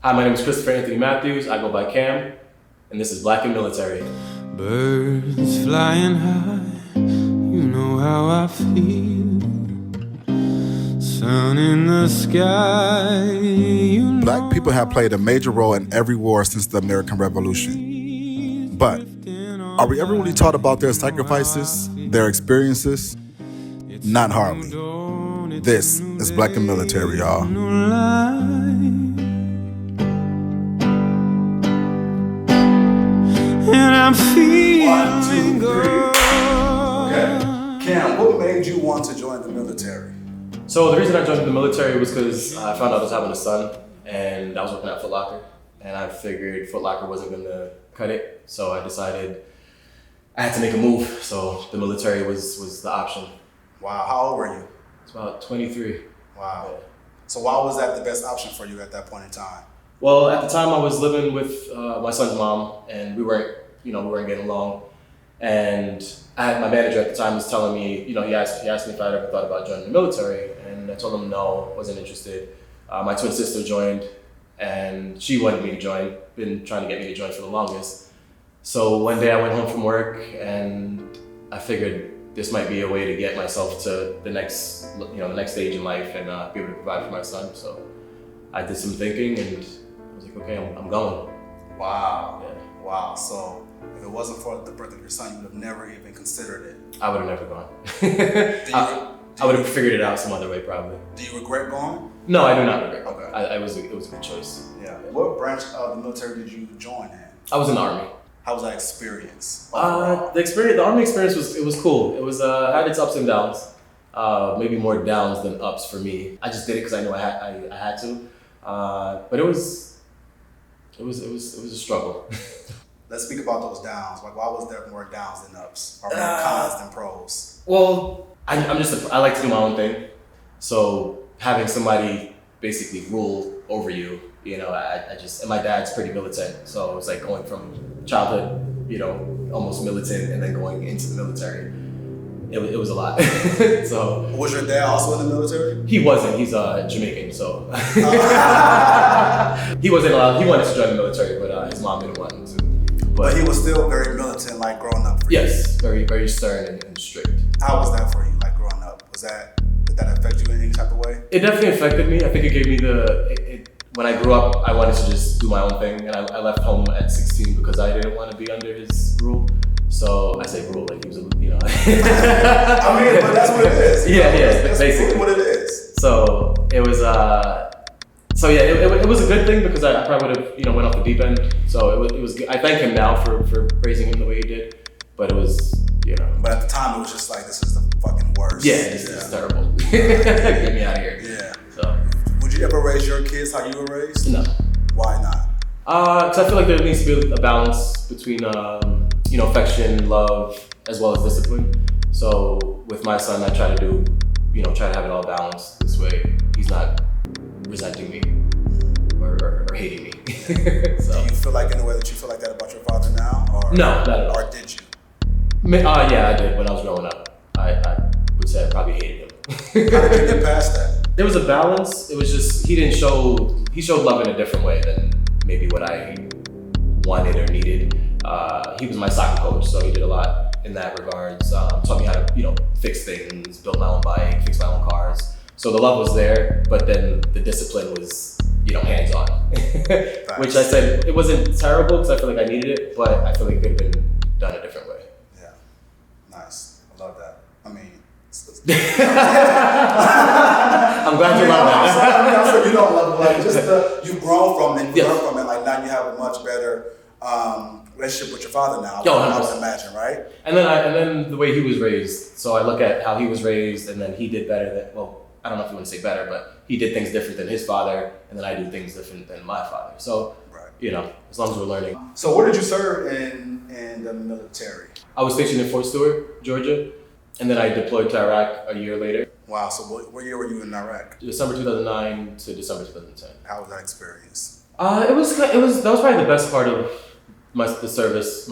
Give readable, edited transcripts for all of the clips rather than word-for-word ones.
Hi, my name is Christopher Anthony Matthews. I go by Cam, and this is Black and Military. Birds flying high, you know how I feel. Sun in the sky, you know. Black people have played a major role in every war since the American Revolution. But are we ever really taught about their sacrifices, their experiences? Not hardly. This is Black and Military, y'all. And I'm feeling good. Okay. Cam, what made you want to join the military? So the reason I joined the military was because I found out I was having a son, and I was working at Foot Locker, and I figured Foot Locker wasn't going to cut it, so I decided I had to make a move. So the military was the option. Wow, how old were you? It's about 23. Wow. Yeah. So why was that the best option for you at that point in time? Well, at the time I was living with my son's mom, and we weren't getting along. And my manager at the time was telling me, he asked me if I'd ever thought about joining the military, and I told him no, wasn't interested. My twin sister joined, and she wanted me to join, been trying to get me to join for the longest. So one day I went home from work, and I figured this might be a way to get myself to the next stage in life and be able to provide for my son. So I did some thinking, and I was like, okay, I'm going. Wow. Yeah. Wow. So if it wasn't for the birth of your son, you would have never even considered it. I would have never gone. I would have figured it out some other way, probably. Do you regret going? No, I do not regret. Okay. It was a good choice. Yeah. What branch of the military did you join in? I was in the Army. How was that experience? The Army experience was cool. It was had its ups and downs. Maybe more downs than ups for me. I just did it because I knew I had to. But it was a struggle. Let's speak about those downs. Like, why was there more downs than ups, or more cons than pros? Well, I like to do my own thing. So having somebody basically rule over you, and my dad's pretty militant. So it was like going from childhood, almost militant, and then going into the military. It was a lot. So was your dad also in the military? He wasn't. He's Jamaican, so he wasn't allowed. He wanted to join the military, but his mom didn't want him to. But he was still very militant, like growing up for you. Yes, very, very stern and strict. How was that for you, like growing up? Did that affect you in any type of way? It definitely affected me. I think it gave me when I grew up, I wanted to just do my own thing, and I left home at 16 because I didn't want to be under his rule. So I say rule like he was, I mean, but that's what it is. Yeah, that's basically what it is. So it was, it was a good thing because I probably would have, went off the deep end. So it was good. I thank him now for raising him the way he did, but it was, But at the time, it was just like, this is the fucking worst. Yeah, this is terrible. Get me out of here. Yeah. So. Would you ever raise your kids how you were raised? No. Why not? Because I feel like there needs to be a balance between, affection, love, as well as discipline. So with my son, I try to have it all balanced. This way, he's not resenting me or hating me. So. Do you feel like in a way that you feel like that about your father now? Or, no, not at all. Or did you? Yeah, I did. When I was growing up, I would say I probably hated him. How did you get past that? There was a balance. It was just, he showed love in a different way than maybe what I wanted or needed. He was my soccer coach, so he did a lot in that regards. Taught me how to, fix things, build my own bike, fix my own cars. So the love was there, but then the discipline was, hands-on. Which I said, it wasn't terrible because I feel like I needed it, but I feel like it could have been done a different way. Yeah, nice. I love that. I mean, I'm glad you love that. I'm sure you don't love it, like just you've grown from it, you learned from it. Like now you have a much better relationship with your father now. I would imagine, right? And then the way he was raised. So I look at how he was raised, and then he did better than. Well, I don't know if you want to say better, but he did things different than his father, and then I do things different than my father. So as long as we're learning. So where did you serve in the military? I was stationed in Fort Stewart, Georgia. And then I deployed to Iraq a year later. Wow, so what year were you in Iraq? December 2009 to December 2010. How was that experience? That was probably the best part of my service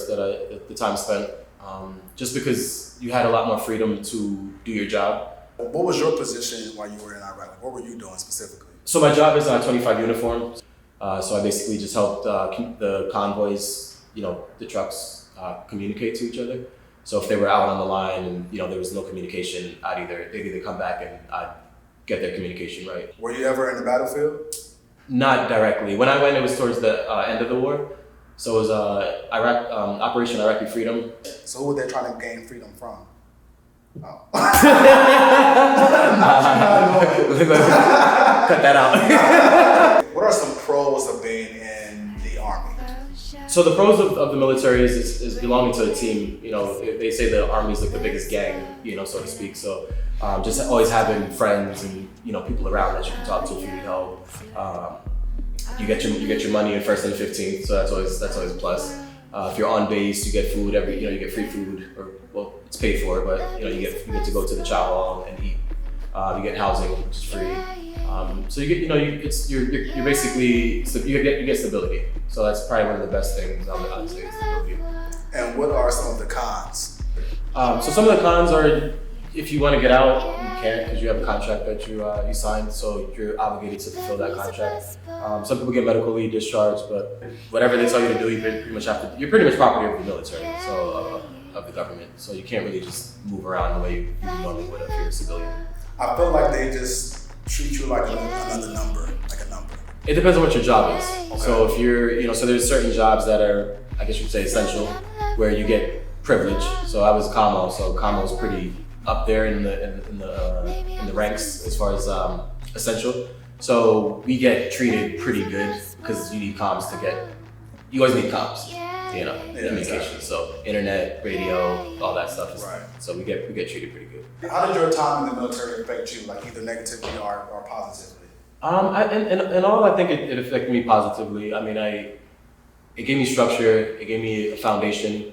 that I at the time spent. Just because you had a lot more freedom to do your job. What was your position while you were in Iraq? What were you doing specifically? So my job is 25 uniform. So I basically just helped the convoys, the trucks, communicate to each other. So if they were out on the line and there was no communication, they'd either come back and I'd get their communication right. Were you ever in the battlefield? Not directly. When I went, it was towards the end of the war. So it was Operation Iraqi Freedom. So who were they trying to gain freedom from? Oh. Cut that out. What are some pros of being in the Army? So the pros of the military is belonging to a team. They say the Army is like the biggest gang, so to speak. So just always having friends and people around that you can talk to if you need help. You get your money in 1st and 15th, so that's always a plus. If you're on base, you get food you get free food, or it's paid for, but you get to go to the chow hall and eat. You get housing, which is free. So you get you're basically you get stability. So that's probably one of the best things I would say is stability. And what are some of the cons? So some of the cons are, if you want to get out, you can't because you have a contract that you signed, so you're obligated to fulfill that contract. Some people get medical leave discharged, but whatever they tell you to do, you're pretty much property of the military, so of the government. So you can't really just move around the way you normally would if you're a civilian. I feel like they just treat you like another number, like a number. It depends on what your job is. Okay. So if you're, so there's certain jobs that are, I guess you could say, essential, where you get privilege. So I was commo, so commo is pretty up there in the ranks as far as essential. So we get treated pretty good because you need comms you always need comms, communication. Exactly. So internet, radio, all that stuff. Right. So we get treated pretty good. How did your time in the military affect you, like either negatively or positively? And all, I think it affected me positively. I mean, it gave me structure, it gave me a foundation.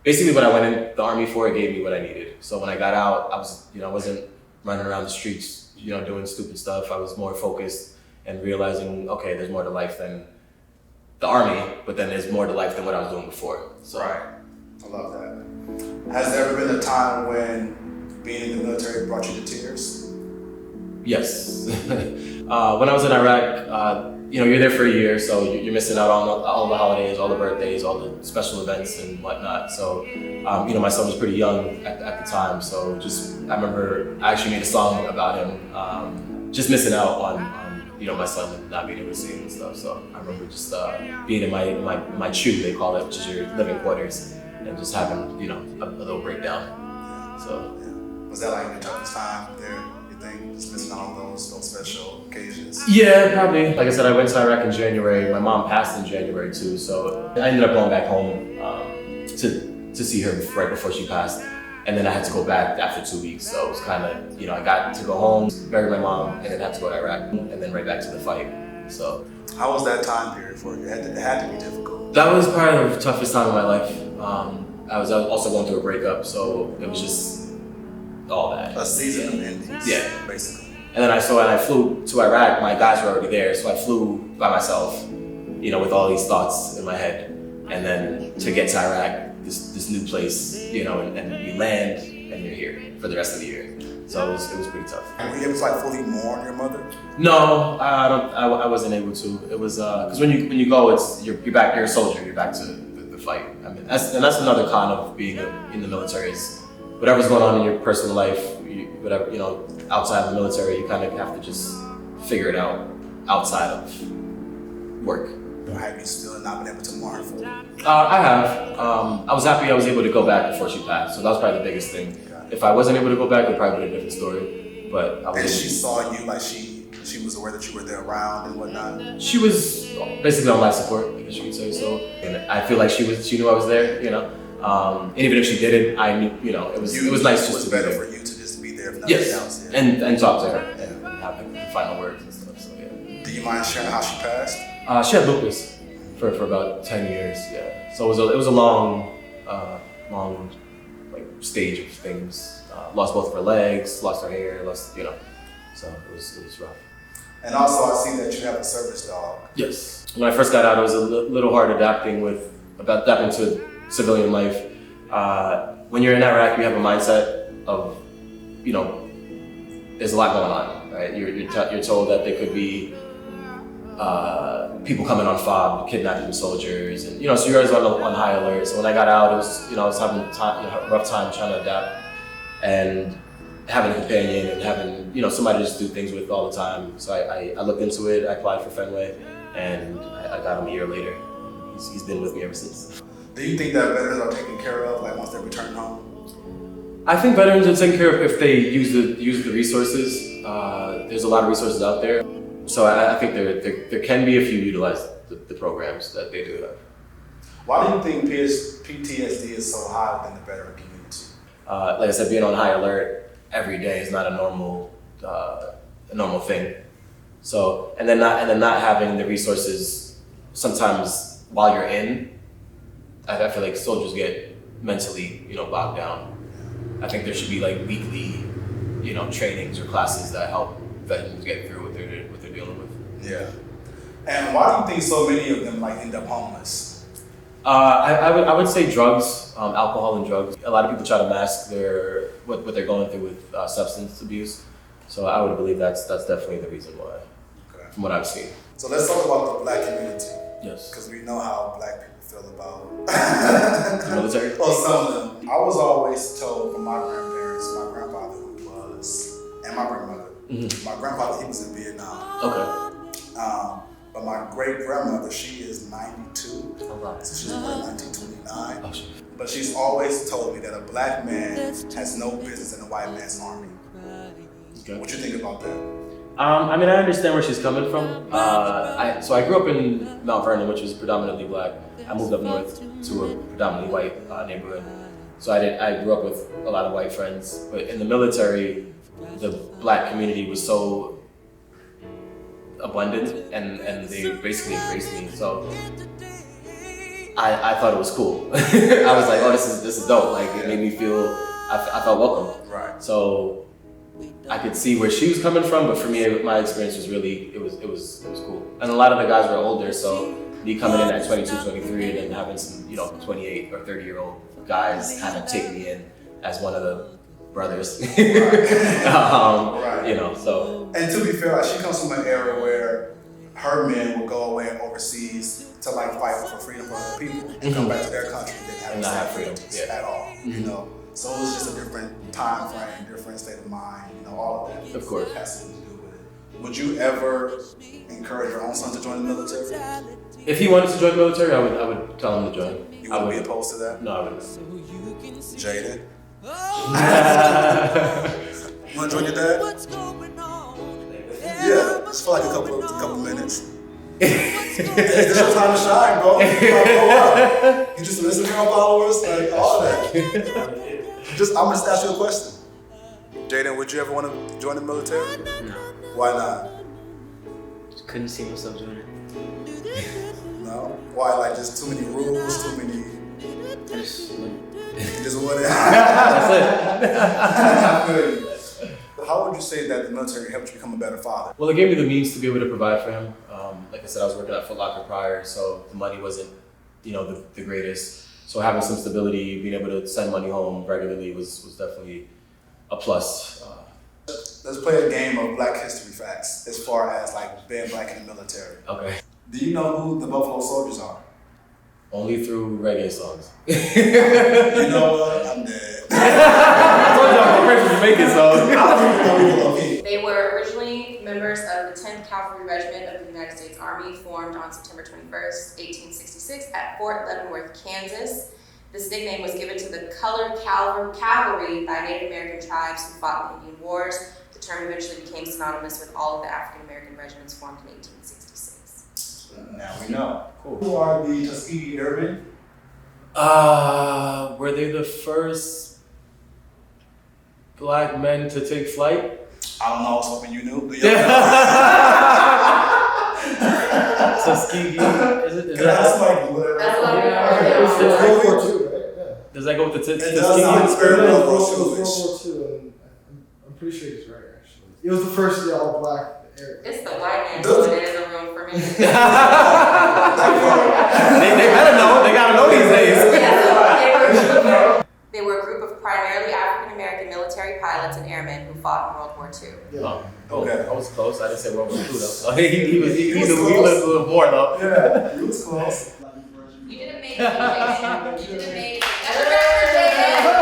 Basically what I went in the Army for, it gave me what I needed. So when I got out, I wasn't running around the streets, doing stupid stuff. I was more focused and realizing, okay, there's more to life than the Army, but then there's more to life than what I was doing before. So. Right. I love that. Has there ever been a time when being in the military brought you to tears? Yes. When I was in Iraq, you're there for a year, so you're missing out on all the holidays, all the birthdays, all the special events and whatnot. So, my son was pretty young at the time, so I remember I actually made a song about him, just missing out on my son not being able to see him and stuff. So I remember just being in my chew, they call it, which is your living quarters, and just having a little breakdown. So. Was that like your toughest time there? You think just missing out on those special occasions? Yeah, probably. Like I said, I went to Iraq in January. My mom passed in January too, so I ended up going back home to see her right before she passed. And then I had to go back after 2 weeks, so it was kind of, I got to go home, bury my mom, and then had to go to Iraq, and then right back to the fight. So. How was that time period for you? It had to be difficult. That was probably the toughest time of my life. I was also going through a breakup, so it was just all that. A season of endings. Yeah. Basically. And then I flew to Iraq. My guys were already there, so I flew by myself, with all these thoughts in my head. And then to get to Iraq, this new place, and you land and you're here for the rest of the year. So it was pretty tough. Were you able to like fully mourn your mother? No, I wasn't able to. It was because when you go, you're back. You're a soldier. You're back to the fight. I mean, that's another con of being in the military is whatever's going on in your personal life, whatever outside of the military, you kind of have to just figure it out outside of work. Have you still not been able to mourn for her? I have. I was happy I was able to go back before she passed, so that was probably the biggest thing. If I wasn't able to go back, it would probably be a different story. But I was. And she saw you, like she was aware that you were there around and whatnot. She was basically on life support, I guess you could say so. And I feel like she knew I was there, And even if she didn't, I knew, it was nice just to be there. It was better for you to just be there if nothing else. Yeah. And talk to her and have the final words and stuff. So yeah. Do you mind sharing how she passed? She had lupus for about 10 years. Yeah. So it was a long stage of things. Lost both of her legs, lost her hair, so it was rough. And also, I see that you have a service dog. Yes. When I first got out, it was a little hard adapting to civilian life. When you're in Iraq, you have a mindset of, there's a lot going on, right? You're told that there could be people coming on fob, kidnapping soldiers, and so you're always on high alert. So when I got out, it was I was having a rough time trying to adapt, and having a companion and having somebody to just do things with all the time. So I looked into it. I applied for Fenway, and I got him a year later. He's been with me ever since. Do you think that veterans are taken care of, like once they return home? I think veterans are taken care of if they use the resources. There's a lot of resources out there, so I think there can be if you utilize the programs that they do have. Why do you think PTSD is so high within the veteran community? Like I said, being on high alert every day is not a normal thing. So and then not having the resources sometimes while you're in, I feel like soldiers get mentally bogged down. I think there should be like weekly trainings or classes that help veterans get through what they're dealing with. Yeah. And why do you think so many of them like end up homeless? I would say drugs, alcohol and drugs. A lot of people try to mask what they're going through with substance abuse. So I would believe that's definitely the reason why, from what I've seen. So let's talk about the Black community. Yes. Because we know how Black people feel about the military. Well, some of them. I was always told from my grandparents, my grandfather and my grandmother. Mm-hmm. My grandfather, he was in Vietnam. Okay. But my great grandmother, she is 92. Oh, wow. So she's born in 1929. Oh, shit. But she's always told me that a Black man has no business in a white man's army. Okay. What you think about that? I mean, I understand where she's coming from. So I grew up in Mount Vernon, which was predominantly Black. I moved up north to a predominantly white neighborhood. So I grew up with a lot of white friends. But in the military, the Black community was so abundant, and they basically embraced me. So I thought it was cool. I was like, oh, this is dope. Like, it made me feel I felt welcome. Right. So I could see where she was coming from, but for me, my experience was really it was cool. And a lot of the guys were older, so me coming in at 22, 23, and then having some 28 or 30-year-old guys kind of take me in as one of the brothers. Right. So. And to be fair, like, she comes from an era where her men would go away overseas to like fight for freedom for other people and come back to their country and not have freedom at all. So it was just a different time frame, different state of mind, all of that. Of course. Has something to do with it. Would you ever encourage your own son to join the military? If he wanted to join the military, I would tell him to join. You wouldn't be opposed to that? No, I wouldn't. Jaden? Want to join your dad? Yeah, just for like a couple minutes. Hey, this is your time to shine, bro. You just listen to your followers, like all that. I'm gonna just ask you a question. Jaden, would you ever want to join the military? No. Why not? Just couldn't see myself doing it. No? Why? Like just too many rules, too many. I just wouldn't. You just want it. That's it. How would you say that the military helped you become a better father? Well, it gave me the means to be able to provide for him. Like I said, I was working at Foot Locker prior, so the money wasn't, the greatest. So having some stability, being able to send money home regularly was definitely a plus. Let's play a game of Black history facts as far as like being Black in the military. Okay. Do you know who the Buffalo Soldiers are? Only through reggae songs. You know what? I'm dead. I told you I'm from Jamaica, so. They were originally members of the 10th Cavalry Regiment of the United States Army, formed on September 21st, 1866 at Fort Leavenworth, Kansas. This nickname was given to the colored cavalry by Native American tribes who fought in Indian Wars. The term eventually became synonymous with all of the African American regiments formed in 1866. Now we know. Cool. Who are the Tuskegee Airmen? Were they the first Black men to take flight? I don't know. I was hoping you knew. Tuskegee. Is That's like whatever. That's what we are. World War II, right? Yeah. Does that go with the Tuskegee? It does sound very World World War War II, and I'm pretty sure he's right, actually. It was the first all black air. It's the white man who is in the room for me. they better know. They gotta know these days. They were a group of primarily African American military pilots and airmen who fought in World War II. Yeah. Okay. I was close. I didn't say World War II though. So he lived a little more though. Yeah, he was close. You didn't make it, Jaden. You didn't make it. Another round for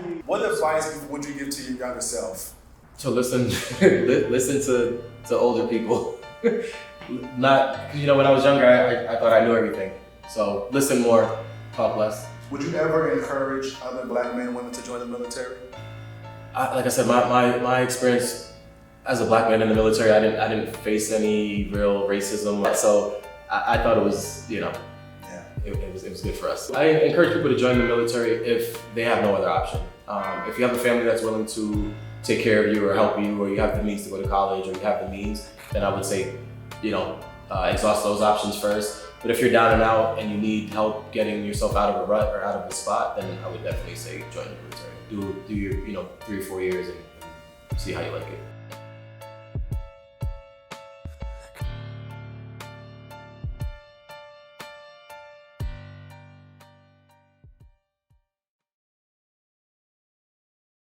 Jaden. What advice would you give to your younger self? So listen to older people. Not, because when I was younger, I thought I knew everything. So listen more, talk less. Would you ever encourage other black men and women to join the military? Like I said, my experience as a black man in the military, I didn't face any real racism. So I thought it was, it was good for us. I encourage people to join the military if they have no other option. If you have a family that's willing to take care of you or help you, or you have the means to go to college, or you have the means, then I would say, exhaust those options first. But if you're down and out and you need help getting yourself out of a rut or out of a spot, then I would definitely say join the military. Do your 3 or 4 years and see how you like it.